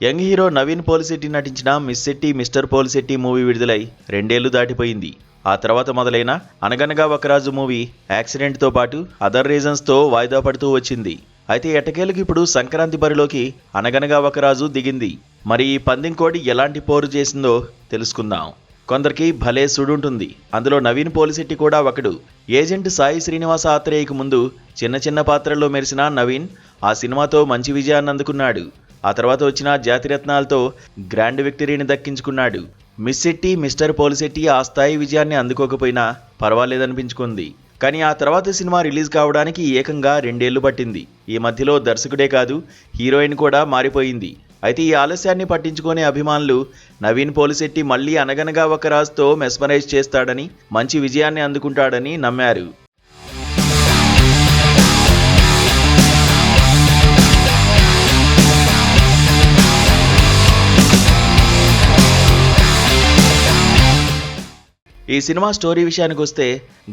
Young hero Naveen Polishetty నటించిన Miss Shetty Mister Polishetty movie విడుదలై 2 ఏళ్లు దాటిపోయింది. ఆ తర్వాత మొదలైన అనగనగా ఒక రాజు మూవీ యాక్సిడెంట్తో పాటు అదర్ రీజన్స్తో వాయిదా పడుతూ వచ్చింది. అయితే ఎట్టకేలకు ఇప్పుడు సంక్రాంతి బరిలోకి అనగనగా ఒక రాజు దిగింది. మరి ఈ పందెం కోడి ఎలాంటి పోరు చేసిందో తెలుసుకుందాం. కొందరికి భలే సుడుంటుంది. అందులో నవీన్ పోలిశెట్టి కూడా ఒకడు. ఏజెంట్ సాయి శ్రీనివాస ఆత్రేయకు ముందు చిన్న చిన్న పాత్రల్లో మెరిసిన నవీన్ ఆ సినిమాతో మంచి విజయాన్ని అందుకున్నాడు. ఆ తర్వాత వచ్చిన జాతిరత్నాలతో గ్రాండ్ విక్టరీని దక్కించుకున్నాడు. మిస్ శెట్టి మిస్టర్ పోలిశెట్టి ఆ స్థాయి విజయాన్ని అందుకోకపోయినా పర్వాలేదనిపించుకుంది. కానీ ఆ తర్వాత సినిమా రిలీజ్ కావడానికి ఏకంగా 2 ఏళ్లు పట్టింది. ఈ మధ్యలో దర్శకుడే కాదు, హీరోయిన్ కూడా మారిపోయింది. అయితే ఈ ఆలస్యాన్ని పట్టించుకునే అభిమానులు నవీన్ పోలిశెట్టి మళ్లీ అనగనగా ఒక రాజుతో మెస్మరైజ్ చేస్తాడని, మంచి విజయాన్ని అందుకుంటాడని నమ్మారు. ఈ సినిమా స్టోరీ విషయానికి వస్తే,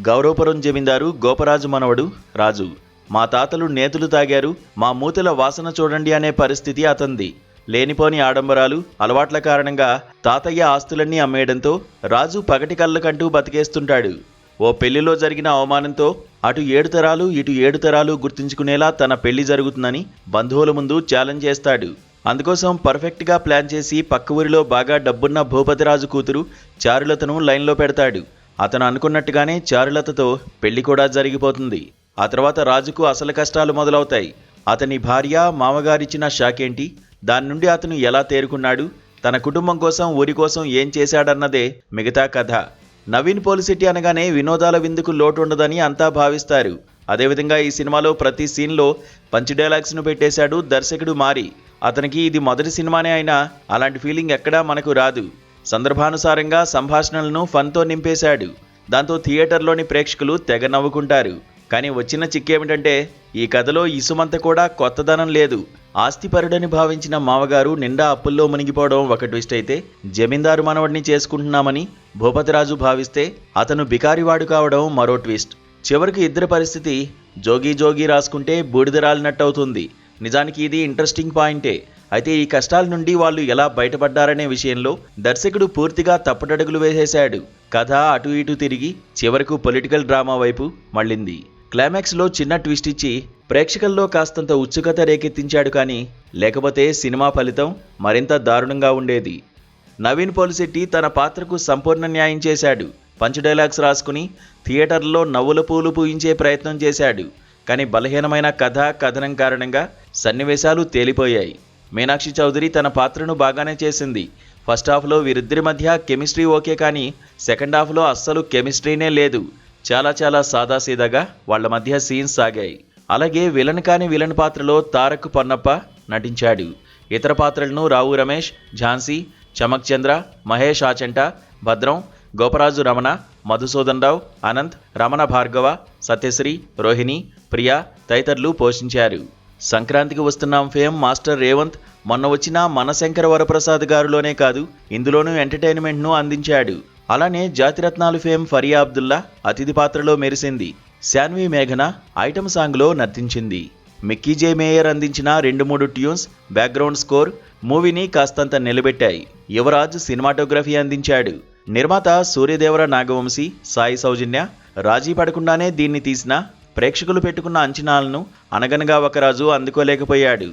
గౌరవపురం జమీందారు గోపరాజు మనవడు రాజు. మా తాతలు నేతులు తాగారు, మా మూతల వాసన చూడండి అనే పరిస్థితి అతంది. లేనిపోని ఆడంబరాలు, అలవాట్ల కారణంగా తాతయ్య ఆస్తులన్నీ అమ్మేయడంతో రాజు పగటి కళ్ళకంటూ బతికేస్తుంటాడు. ఓ పెళ్లిలో జరిగిన అవమానంతో అటు 7 తరాలు ఇటు 7 తరాలు గుర్తుంచుకునేలా తన పెళ్లి జరుగుతుందని బంధువుల ముందు ఛాలెంజ్ చేస్తాడు. అందుకోసం పర్ఫెక్ట్గా ప్లాన్ చేసి పక్క ఊరిలో బాగా డబ్బున్న భూపతిరాజు కూతురు చారులతను లైన్లో పెడతాడు. అతను అనుకున్నట్టుగానే చారులతతో పెళ్లి కూడా జరిగిపోతుంది. ఆ తర్వాత రాజుకు అసలు కష్టాలు మొదలవుతాయి. అతని భార్య మామగారిచ్చిన షాక్ ఏంటి, దాని నుండి అతను ఎలా తేరుకున్నాడు, తన కుటుంబం కోసం ఊరి కోసం ఏం చేశాడన్నదే మిగతా కథ. నవీన్ పోలిశెట్టి అనగానే వినోదాల విందుకు లోటు ఉండదని అంతా భావిస్తారు. అదేవిధంగా ఈ సినిమాలో ప్రతి సీన్లో పంచ్ డైలాగ్స్ను పెట్టేశాడు దర్శకుడు మారి. అతనికి ఇది మొదటి సినిమానే అయినా అలాంటి ఫీలింగ్ ఎక్కడా మనకు రాదు. సందర్భానుసారంగా సంభాషణలను ఫన్తో నింపేశాడు. దాంతో థియేటర్లోని ప్రేక్షకులు తెగ నవ్వుకుంటారు. కానీ వచ్చిన చిక్కేమిటంటే, ఈ కథలో ఇసుమంత కూడా కొత్తదనం లేదు. ఆస్తిపరుడని భావించిన మామగారు నిండా అప్పుల్లో మునిగిపోవడం ఒక ట్విస్ట్ అయితే, జమీందారు మనవడిని చేసుకుంటున్నామని భూపతిరాజు భావిస్తే అతను బికారివాడు కావడం మరో ట్విస్ట్. చివరికి ఇద్దరి పరిస్థితి జోగి జోగి రాసుకుంటే బూడిదరాలినట్టవుతుంది. నిజానికి ఇది ఇంట్రెస్టింగ్ పాయింటే. అయితే ఈ కష్టాల నుండి వాళ్ళు ఎలా బయటపడ్డారనే విషయంలో దర్శకుడు పూర్తిగా తప్పటడుగులు వేసేశాడు. కథ అటు ఇటు తిరిగి చివరకు పొలిటికల్ డ్రామా వైపు మళ్ళింది. క్లైమాక్స్లో చిన్న ట్విస్ట్ ఇచ్చి ప్రేక్షకుల్లో కాస్తంత ఉత్సుకత రేకెత్తించాడు. కానీ లేకపోతే సినిమా ఫలితం మరింత దారుణంగా ఉండేది. నవీన్ పోలిశెట్టి తన పాత్రకు సంపూర్ణ న్యాయం చేశాడు. పంచ్ డైలాగ్స్ రాసుకుని థియేటర్లో నవ్వుల పూలు పూయించే ప్రయత్నం చేశాడు. కానీ బలహీనమైన కథ కథనం కారణంగా సన్నివేశాలు తేలిపోయాయి. మీనాక్షి చౌదరి తన పాత్రను బాగానే చేసింది. ఫస్ట్ హాఫ్లో వీరిద్దరి మధ్య కెమిస్ట్రీ ఓకే, కానీ సెకండ్ హాఫ్లో అస్సలు కెమిస్ట్రీనే లేదు. చాలా సాదాసీదాగా వాళ్ల మధ్య సీన్స్ సాగాయి. అలాగే విలన్ కాని విలన్ పాత్రలో తారక్ పొన్నప్ప నటించాడు. ఇతర పాత్రలను రావు రమేష్, ఝాన్సీ, చమక్ చంద్ర, మహేష్ ఆచంట, భద్రం, గోపరాజు రమణ, మధుసూదన్ రావు, అనంత్, రమణ భార్గవ, సత్యశ్రీ, రోహిణి, ప్రియా తదితరులు పోషించారు. సంక్రాంతికి వస్తున్నాం ఫేమ్ మాస్టర్ రేవంత్ మొన్న వచ్చిన మనశంకర వరప్రసాద్ గారులోనే కాదు, ఇందులోనూ ఎంటర్టైన్మెంట్ను అందించాడు. అలానే జాతిరత్నాలు ఫేమ్ ఫరియా అబ్దుల్లా అతిథి పాత్రలో మెరిసింది. శాన్వి మేఘన ఐటమ్ సాంగ్లో నర్తించింది. మిక్కీ జే మేయర్ అందించిన 2-3 ట్యూన్స్, బ్యాక్గ్రౌండ్ స్కోర్ మూవీని కాస్తంత నిలబెట్టాయి. యువరాజ్ సినిమాటోగ్రఫీ అందించాడు. నిర్మాత సూర్యదేవర నాగవంశీ, సాయి సౌజన్య రాజీ పడకుండానే దీన్ని తీసిన ప్రేక్షకులు పెట్టుకున్న అంచనాలను అనగనగా ఒక రాజు అందుకోలేకపోయాడు.